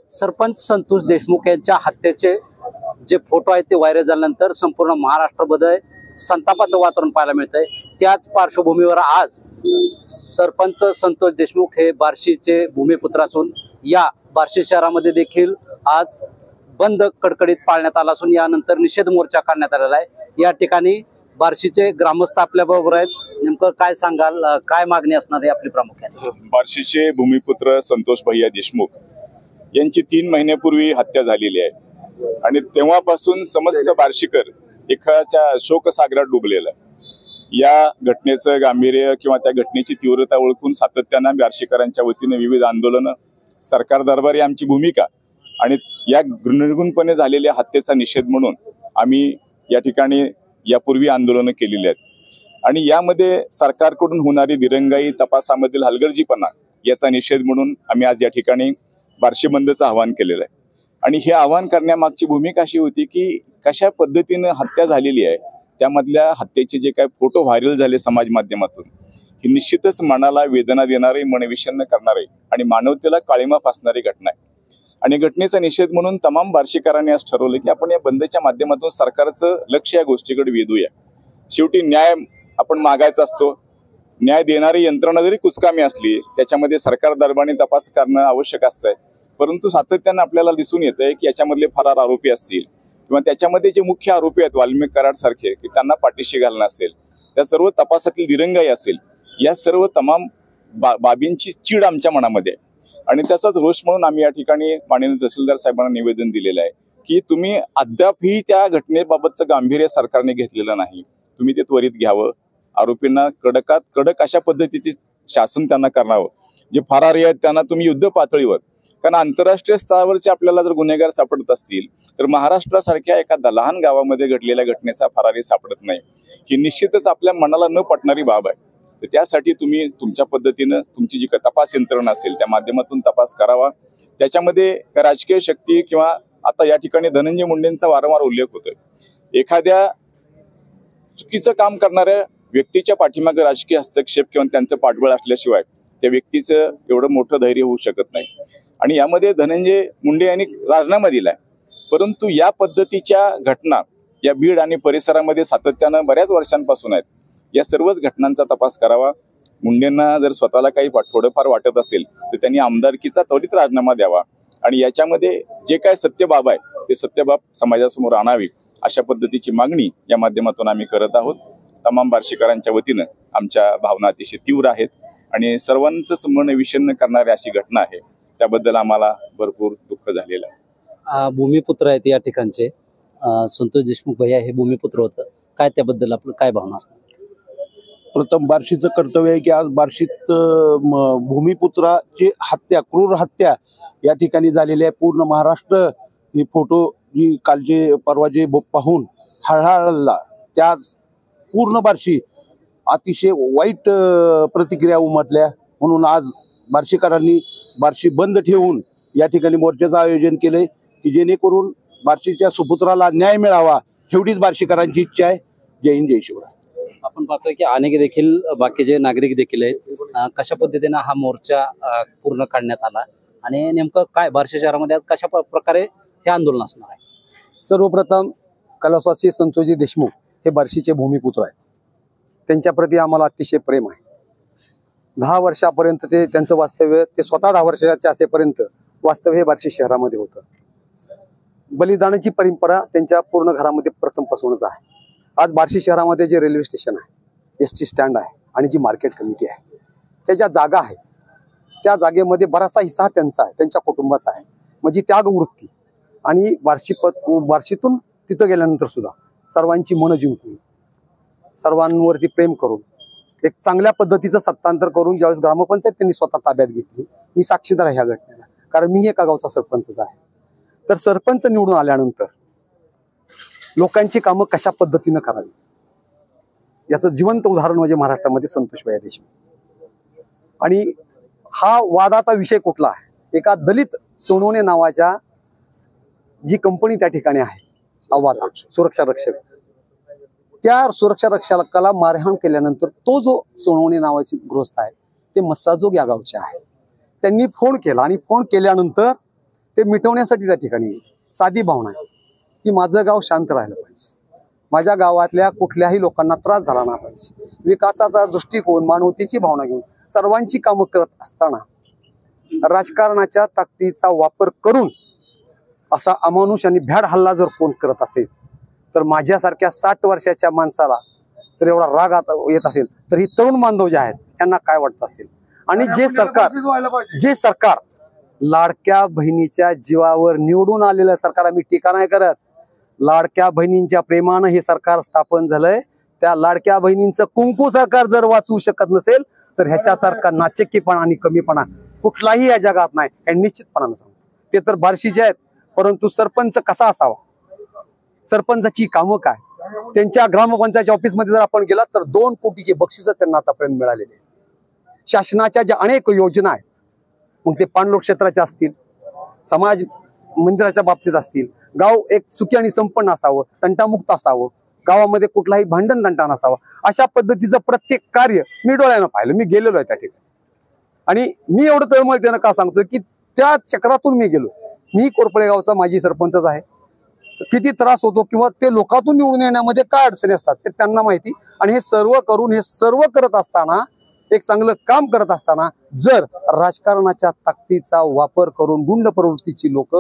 सरपंच संतोष देशमुख यांच्या हत्येचे जे फोटो आहेत ते व्हायरल झाल्यानंतर संपूर्ण महाराष्ट्रामध्ये संतापाचं वातावरण पाहायला मिळतंय। त्याच पार्श्वभूमीवर आज सरपंच संतोष देशमुख हे बार्शीचे भूमिपुत्र असून या बार्शी शहरामध्ये देखील आज बंद कडकडीत पाळण्यात आला असून यानंतर निषेध मोर्चा काढण्यात आलेला आहे। या ठिकाणी बार्शीचे ग्रामस्थ आपल्या बरोबर आहेत। नेमकं काय सांगाल, काय मागणी असणार आहे आपली प्रामुख्याने? बार्शीचे भूमिपुत्र संतोष भैया देशमुख यांची 3 महिन्यापूर्वी हत्या झालेली आहे आणि तेव्हापासून समस्त बार्शीकर एकाच्या शोकसागरात डुबलेला आहे। या घटनेचं गांभीर्य किंवा त्या घटनेची तीव्रता ओळखून सातत्याने बार्शीकरांच्या वतीने विविध आंदोलनं, सरकार दरबारी आमची भूमिका आणि या निर्गुणपणे झालेल्या हत्येचा निषेध म्हणून आम्ही या ठिकाणी यापूर्वी आंदोलनं केलेली आहेत आणि यामध्ये सरकारकडून होणारी दिरंगाई, तपासामधील हलगर्जीपणा याचा निषेध म्हणून आम्ही आज या ठिकाणी बार्शी बंदचं आवाहन केलेलं आहे। आणि हे आवाहन करण्यामागची भूमिका अशी होती की कशा पद्धतीनं हत्या झालेली आहे, त्यामधल्या हत्येचे जे काही फोटो व्हायरल झाले समाज माध्यमातून, ही निश्चितच मनाला वेदना देणारी, मनविषण्ण करणारी आणि मानवतेला काळिमा फासणारी घटना आहे। आणि घटनेचा निषेध म्हणून तमाम बार्शीकरांनी आज ठरवलं की आपण या बंदच्या माध्यमातून सरकारचं लक्ष या गोष्टीकडे वेधूया। शेवटी न्याय आपण मागायचा असतो, न्याय देणारी यंत्रणा जरी कुचकामी असली त्याच्यामध्ये सरकार दरबारी तपास करणं आवश्यक असतंय, परंतु सातत्यानं आपल्याला दिसून येतंय की याच्यामधले फरार आरोपी असतील किंवा त्याच्यामध्ये जे मुख्य आरोपी आहेत वाल्मिक कराड सारखे की त्यांना पाठीशी घालणं असेल, त्या सर्व तपासातील दिरंगाई असेल, या सर्व तमाम बाबींची चीड आमच्या मनामध्ये आहे। आणि त्याचाच रोष म्हणून आम्ही या ठिकाणी माननीय तहसीलदार साहेबांना निवेदन दिलेलं आहे की तुम्ही अद्यापही त्या घटनेबाबतचं गांभीर्य सरकारने घेतलेलं नाही, तुम्ही ते त्वरित घ्यावं, आरोपींना कडकात कडक अशा पद्धतीचे शासन त्यांना करावं, जे फरारी आहेत त्यांना तुम्ही युद्ध पातळीवर, कारण आंतरराष्ट्रीय स्तरावरचे आपल्याला जर गुन्हेगार सापडत असतील तर महाराष्ट्रासारख्या एका लहान गावामध्ये घडलेल्या घटनेचा फरारी सापडत नाही, ही निश्चितच आपल्या मनाला न पटणारी बाब आहे। तर त्यासाठी तुम्ही तुमच्या पद्धतीनं तुमची जी तपास यंत्रणा असेल त्या माध्यमातून तपास करावा। त्याच्यामध्ये राजकीय शक्ती किंवा आता या ठिकाणी धनंजय मुंडेंचा वारंवार उल्लेख होतोय, एखाद्या चुकीचं काम करणाऱ्या व्यक्तीच्या पाठीमागे राजकीय हस्तक्षेप किंवा त्यांचं पाठबळ असल्याशिवाय त्या व्यक्तीचं एवढं मोठं धैर्य होऊ शकत नाही। आणि यामध्ये धनंजय मुंडे यांनी राजीनामा दिलाय, परंतु या पद्धतीच्या घटना या बीड आणि परिसरामध्ये सातत्यानं बऱ्याच वर्षांपासून आहेत। या सर्वच घटनांचा तपास करावा। मुंडेंना जर स्वतःला काही थोडंफार वाटत असेल तर त्यांनी आमदारकीचा त्वरित राजीनामा द्यावा आणि याच्यामध्ये जे काय सत्यबाब आहे ते सत्यबाब समाजासमोर आणावी, अशा पद्धतीची मागणी या माध्यमातून आम्ही करत आहोत। तमाम बार्शीकरांच्या वतीनं आमच्या भावना अतिशय तीव्र आहेत आणि सर्वांचंच मन विषण्ण करणारी अशी घटना आहे, त्याबद्दल आम्हाला भरपूर दुःख झालेलं आहे। भूमिपुत्र आहेत या ठिकाणचे, संतोष देशमुख भैया हे भूमिपुत्र होतं, काय त्याबद्दल आपलं काय भावना असणार? प्रथम बार्शीचं कर्तव्य आहे की आज बार्शीत भूमिपुत्राची हत्या, क्रूर हत्या या ठिकाणी झालेली आहे। पूर्ण महाराष्ट्र ही फोटो जी कालचे परवाचे पाहून हळहळला, त्याच पूर्ण बार्शी अतिशय वाईट प्रतिक्रिया उमटल्या, म्हणून आज बार्शीकरांनी बार्शी बंद ठेवून या ठिकाणी मोर्चाचं आयोजन केलंय की जेणेकरून बार्शीच्या सुपुत्राला न्याय मिळावा, एवढीच बार्शीकरांची इच्छा आहे। जय हिंद, जय शिवराय। आपण पाहतोय की अनेक देखील बाकीचे नागरिक देखील आहेत, कशा पद्धतीने हा मोर्चा पूर्ण काढण्यात आला आणि नेमकं काय बार्शी शहरामध्ये आज कशा प्रकारे हे आंदोलन असणार आहे? सर्वप्रथम कैलासवासी संतोषजी देशमुख हे बार्शीचे भूमिपुत्र आहेत, त्यांच्याप्रती आम्हाला अतिशय प्रेम आहे। 10 वर्षापर्यंत ते त्यांचं वास्तव्य, ते स्वतः 10 वर्षाचे असेपर्यंत वास्तव्य हे बार्शी शहरामध्ये होतं। बलिदानाची परंपरा त्यांच्या पूर्ण घरामध्ये प्रथमपासूनच आहे। आज बार्शी शहरामध्ये जे रेल्वे स्टेशन आहे, एसटी स्टँड आहे आणि जी मार्केट कमिटी आहे, त्या ज्या जागा आहे त्या जागेमध्ये बराचसा हिस्सा त्यांचा आहे, त्यांच्या कुटुंबाचा आहे। म्हणजे त्यागवृत्ती आणि बार्शीतून तिथं गेल्यानंतर सुद्धा सर्वांची मनं जिंकून, सर्वांवरती प्रेम करून, एक चांगल्या पद्धतीचं सत्तांतर करून ज्यावेळेस ग्रामपंचायत त्यांनी स्वतः ताब्यात घेतली, मी साक्षीदार आहे ह्या घटनेला, कारण मी एका गावचा सरपंचच आहे। तर सरपंच निवडून आल्यानंतर लोकांची कामं कशा पद्धतीनं करावी याचं जिवंत उदाहरण म्हणजे महाराष्ट्रामध्ये संतोष भैया देशमुख। आणि हा वादाचा विषय कुठला आहे, एका दलित सोनवणे नावाच्या जी कंपनी त्या ठिकाणी आहे, अवादा सुरक्षा रक्षक, त्या सुरक्षा रक्षकाला मारहाण केल्यानंतर तो जो सोनवणे नावाची गृहस्थ आहे ते मस्साजोग या गावचे आहे, त्यांनी फोन केला आणि फोन केल्यानंतर ते मिटवण्यासाठी त्या ठिकाणी गेले. साधी भावना आहे की माझं गाव शांत राहिलं पाहिजे, माझ्या गावातल्या कुठल्याही लोकांना त्रास झाला नाही पाहिजे, विकासाचा दृष्टिकोन मानवतेची भावना घेऊन सर्वांची कामं करत असताना राजकारणाच्या ताकदीचा वापर करून असा अमानुष आणि भ्याड हल्ला जर कोण करत असेल तर माझ्यासारख्या 60 वर्षाच्या माणसाला जर एवढा राग येत असेल तर ही तरुण बांधव जे आहेत यांना काय वाटत असेल. आणि जे सरकार लाडक्या बहिणीच्या जीवावर निवडून आलेलं सरकार, आम्ही टीका नाही करत, लाडक्या बहिणींच्या प्रेमानं हे सरकार स्थापन झालंय. त्या लाडक्या बहिणींचं कुंकू सरकार जर वाचवू शकत नसेल तर ह्याच्यासारखा नाचक्कीपणा आणि कमीपणा कुठलाही या जगात नाही, हे निश्चितपणानं सांगतो. ते तर बार्शीचे आहेत, परंतु सरपंच कसा असावा, सरपंचाची कामं काय, त्यांच्या ग्रामपंचायत ऑफिसमध्ये जर आपण गेला तर 2 कोटीचे बक्षीस त्यांना आतापर्यंत मिळालेले आहेत. शासनाच्या ज्या अनेक योजना आहेत, मग ते पाणलोट क्षेत्राच्या असतील, समाज मंदिराच्या बाबतीत असतील, गाव एक सुखी आणि संपन्न असावं, तंटामुक्त असावं, गावामध्ये कुठलाही भांडण तंटा नसावा, अशा पद्धतीचं प्रत्येक कार्य मी डोळ्यानं पाहिलं. मी गेलेलो आहे त्या ठिकाणी आणि मी एवढं तळमळतेनं का सांगतोय की त्या चक्रातून मी गेलो. मी कोरपळे गावचा माजी सरपंचच आहे. किती त्रास होतो किंवा ते लोकातून निवडून येण्यामध्ये काय अडचणी असतात ते त्यांना माहिती. आणि हे सर्व करत असताना, एक चांगलं काम करत असताना जर राजकारणाच्या ताकदीचा वापर करून गुंड प्रवृत्तीची लोक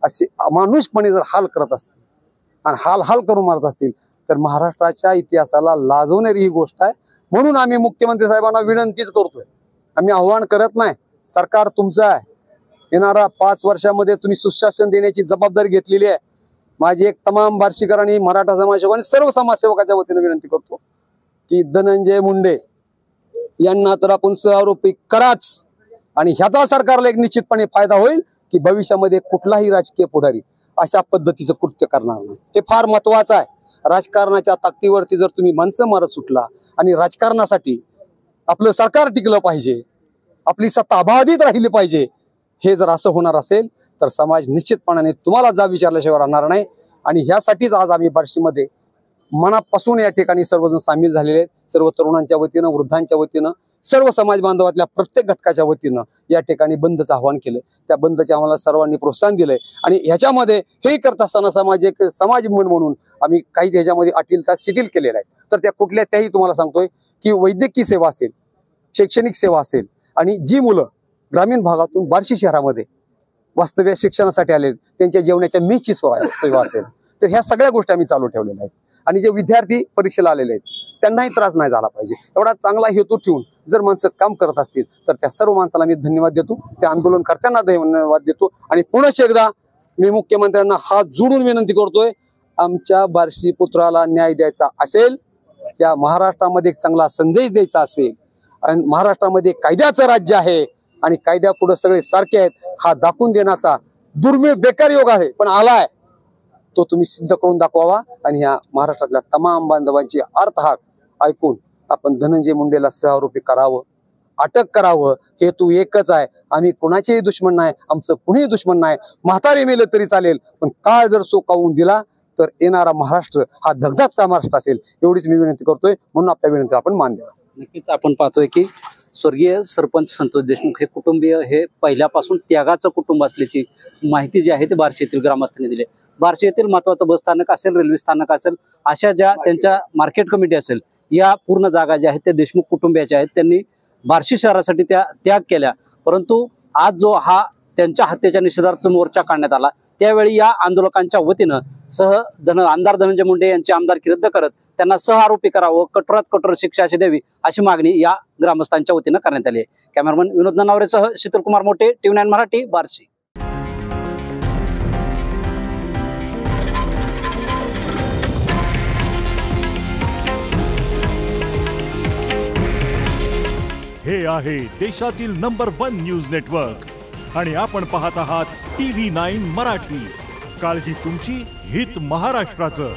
असे अमानुषपणे जर हाल करत असतील आणि हाल करून मारत असतील तर महाराष्ट्राच्या इतिहासाला लाजवणारी ही गोष्ट आहे. म्हणून आम्ही मुख्यमंत्री साहेबांना विनंतीच करतोय, आम्ही आव्हान करत नाही, सरकार तुमचं आहे, येणाऱ्या 5 वर्षामध्ये तुम्ही सुशासन देण्याची जबाबदारी घेतलेली आहे. माझी एक तमाम बार्शीकर आणि मराठा समाजसेवक आणि सर्व समाजसेवकाच्या वतीने विनंती करतो की धनंजय मुंडे यांना तर आपण सहआरोपी कराच, आणि ह्याचा सरकारला एक निश्चितपणे फायदा होईल की भविष्यामध्ये कुठलाही राजकीय पुढारी अशा पद्धतीचं कृत्य करणार नाही. हे फार महत्वाचं आहे. राजकारणाच्या ताकदीवरती जर तुम्ही माणसं मारत सुटला आणि राजकारणासाठी आपलं सरकार टिकलं पाहिजे, आपली सत्ता अबाधित राहिली पाहिजे, हे जर असं होणार असेल तर समाज निश्चितपणाने तुम्हाला जा विचारल्याशिवाय राहणार नाही. आणि ह्यासाठीच आज आम्ही बार्शीमध्ये मनापासून या ठिकाणी सर्वजण सामील झालेले आहेत. सर्व तरुणांच्या वतीनं, वृद्धांच्या वतीनं, सर्व समाज बांधवातल्या प्रत्येक घटकाच्या वतीनं या ठिकाणी बंदचं आवाहन केलं. त्या बंदचे आम्हाला सर्वांनी प्रोत्साहन दिलंय. आणि ह्याच्यामध्ये हे करत असताना समाज म्हणून आम्ही काही ह्याच्यामध्ये अटीलता शिथिल केलेल्या आहेत. तर त्या कुठल्या त्याही तुम्हाला सांगतोय की वैद्यकीय सेवा असेल, शैक्षणिक सेवा असेल, आणि जी मुलं ग्रामीण भागातून बार्शी शहरामध्ये वास्तव्य शिक्षणासाठी आले त्यांच्या जेवणाच्या मेसची सेवा असेल, तर ह्या सगळ्या गोष्टी आम्ही चालू ठेवलेल्या आहेत. आणि जे विद्यार्थी परीक्षेला आलेले आहेत त्यांनाही त्रास नाही झाला पाहिजे, एवढा चांगला हेतू ठेवून जर माणसं काम करत असतील तर त्या सर्व माणसाला मी धन्यवाद देतो, त्या आंदोलनकर्त्यांना धन्यवाद देतो. आणि पुनश्च एकदा मी मुख्यमंत्र्यांना हात जोडून विनंती करतोय, आमच्या बार्शी पुत्राला न्याय द्यायचा असेल, या महाराष्ट्रामध्ये एक चांगला संदेश द्यायचा असेल, आणि महाराष्ट्रामध्ये कायद्याचं राज्य आहे आणि कायद्यापुढे सगळे सारखे आहेत हा दाखवून देण्याचा दुर्मिळ बेकार योग आहे, पण आलाय तो तुम्ही सिद्ध करून दाखवावा. आणि ह्या महाराष्ट्रातल्या तमाम बांधवांची अर्थहाक ऐकून आपण धनंजय मुंडेला सहआरोपी करावं, अटक करावं. हेतू एकच आहे, आम्ही कोणाचेही दुश्मन नाही, आमचं कुणीही दुश्मन नाही. म्हातारे मेलं तरी चालेल, पण काळ जर सोकावून दिला तर येणारा महाराष्ट्र हा धगधगता महाराष्ट्र असेल, एवढीच मी विनंती करतोय. म्हणून आपल्या विनंती आपण मान द्यावा. नक्कीच आपण पाहतोय की स्वर्गीय सरपंच संतोष देशमुख हे कुटुंबीय हे पहिल्यापासून त्यागाचं कुटुंब असल्याची माहिती जी आहे ती बार्शी येथील ग्रामस्थांनी दिली. बार्शी येथील महत्वाचं बस स्थानक असेल, रेल्वे स्थानक असेल, अशा ज्या त्यांच्या मार्केट कमिटी असेल, या पूर्ण जागा ज्या आहेत त्या देशमुख कुटुंबियाच्या आहेत. त्यांनी बार्शी शहरासाठी त्या त्याग केल्या. परंतु आज जो हा त्यांच्या हत्येच्या निषेधार्थ मोर्चा काढण्यात आला त्यावेळी या आंदोलकांच्या वतीनं आमदार धनंजय मुंडे यांची आमदारकी रद्द करत त्यांना सहआरोपी करावं, कठोरात कठोर शिक्षा अशी द्यावी अशी मागणी या ग्रामस्थांच्या वतीनं करण्यात आली आहे. कॅमेरामन विनोद ननावरेसह शीतलकुमार मोठे, TV9 मराठी, बार्शी. हे आहे देशातील नंबर 1 न्यूज नेटवर्क आणि आपण पाहत आहात TV9 मराठी. काळजी तुमची, हित महाराष्ट्राचं.